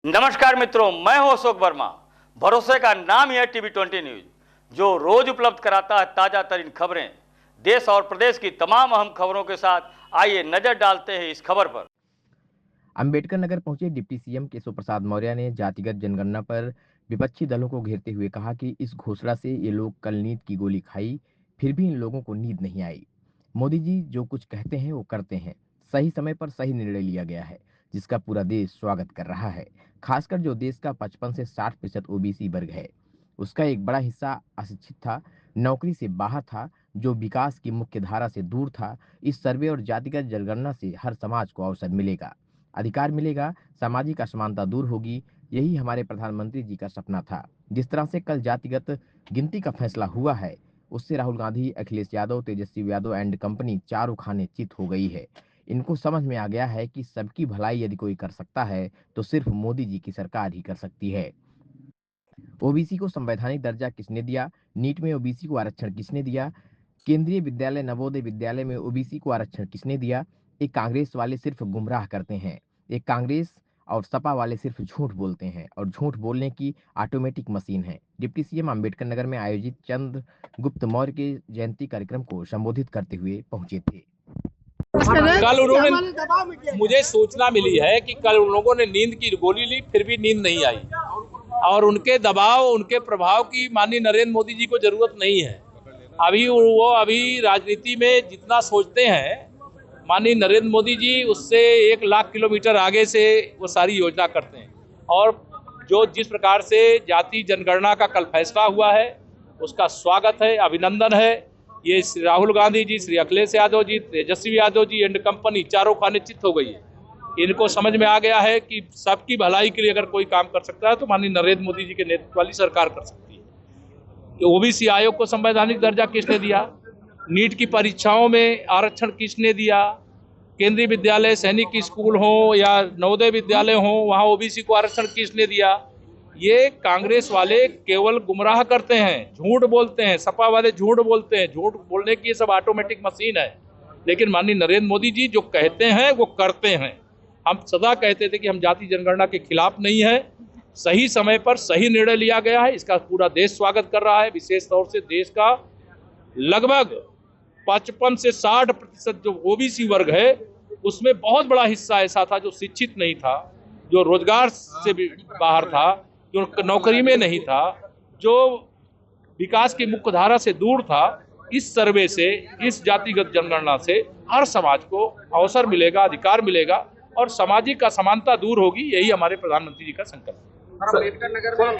नमस्कार मित्रों, मैं हूं अशोक वर्मा। भरोसे का नाम ही है टीवी20 न्यूज, जो रोज उपलब्ध कराता है ताजा तरीन खबरें। देश और प्रदेश की तमाम अहम खबरों के साथ आइए नजर डालते हैं इस खबर पर। अंबेडकर नगर पहुंचे डिप्टी सीएम केशव प्रसाद मौर्य ने जातिगत जनगणना पर विपक्षी दलों को घेरते हुए कहा कि इस घोषणा से ये लोग कल नींद की गोली खाई, फिर भी इन लोगों को नींद नहीं आई। मोदी जी जो कुछ कहते हैं वो करते हैं। सही समय पर सही निर्णय लिया गया है, जिसका पूरा देश स्वागत कर रहा है। खासकर जो देश का 55 से 60% ओबीसी वर्ग है, उसका एक बड़ा हिस्सा अशिक्षित था, नौकरी से बाहर था, जो विकास की मुख्य धारा से दूर था। इस सर्वे और जातिगत जनगणना से हर समाज को अवसर मिलेगा, अधिकार मिलेगा, सामाजिक असमानता दूर होगी। यही हमारे प्रधानमंत्री जी का सपना था। जिस तरह से कल जातिगत गिनती का फैसला हुआ है, उससे राहुल गांधी, अखिलेश यादव, तेजस्वी यादव एंड कंपनी चारों खाने चित हो गई है। इनको समझ में आ गया है कि सबकी भलाई यदि कोई कर सकता है तो सिर्फ मोदी जी की सरकार ही कर सकती है। ओबीसी को संवैधानिक दर्जा किसने दिया? नीट में ओबीसी को आरक्षण किसने दिया? केंद्रीय विद्यालय, नवोदय विद्यालय में ओबीसी को आरक्षण किसने दिया? एक कांग्रेस वाले सिर्फ गुमराह करते हैं। एक कांग्रेस और सपा वाले सिर्फ झूठ बोलते हैं, और झूठ बोलने की ऑटोमेटिक मशीन है। डिप्टी सीएम अंबेडकर नगर में आयोजित चंद्रगुप्त मौर्य के जयंती कार्यक्रम को संबोधित करते हुए पहुंचे थे। कल उन्होंने मुझे सूचना मिली है कि कल उन लोगों ने नींद की गोली ली, फिर भी नींद नहीं आई, और उनके दबाव, उनके प्रभाव की माननीय नरेंद्र मोदी जी को जरूरत नहीं है। अभी राजनीति में जितना सोचते हैं माननीय नरेंद्र मोदी जी, उससे 1 लाख किलोमीटर आगे से वो सारी योजना करते हैं। और जो जिस प्रकार से जाति जनगणना का कल फैसला हुआ है, उसका स्वागत है, अभिनंदन है। ये श्री राहुल गांधी जी, श्री अखिलेश यादव जी, तेजस्वी यादव जी एंड कंपनी चारों खाने चित हो गई है। इनको समझ में आ गया है कि सबकी भलाई के लिए अगर कोई काम कर सकता है तो माननीय नरेंद्र मोदी जी के नेतृत्व वाली सरकार कर सकती है। ओबीसी आयोग को संवैधानिक दर्जा किसने दिया? नीट की परीक्षाओं में आरक्षण किसने दिया? केंद्रीय विद्यालय, सैनिक स्कूल हो या नवोदय विद्यालय हो, वहां ओबीसी को आरक्षण किसने दिया? ये कांग्रेस वाले केवल गुमराह करते हैं, झूठ बोलते हैं। सपा वाले झूठ बोलते हैं। झूठ बोलने की सब ऑटोमेटिक मशीन है। लेकिन माननीय नरेंद्र मोदी जी जो कहते हैं वो करते हैं। हम सदा कहते थे कि हम जाति जनगणना के खिलाफ नहीं है। सही समय पर सही निर्णय लिया गया है, इसका पूरा देश स्वागत कर रहा है। विशेष तौर से देश का लगभग 55 से 60% जो ओबीसी वर्ग है, उसमें बहुत बड़ा हिस्सा ऐसा था जो शिक्षित नहीं था, जो रोजगार से भी बाहर था, जो नौकरी में नहीं था, जो विकास की मुख्य धारा से दूर था। इस सर्वे से, इस जातिगत जनगणना से हर समाज को अवसर मिलेगा, अधिकार मिलेगा, और सामाजिक असमानता दूर होगी। यही हमारे प्रधानमंत्री जी का संकल्प है।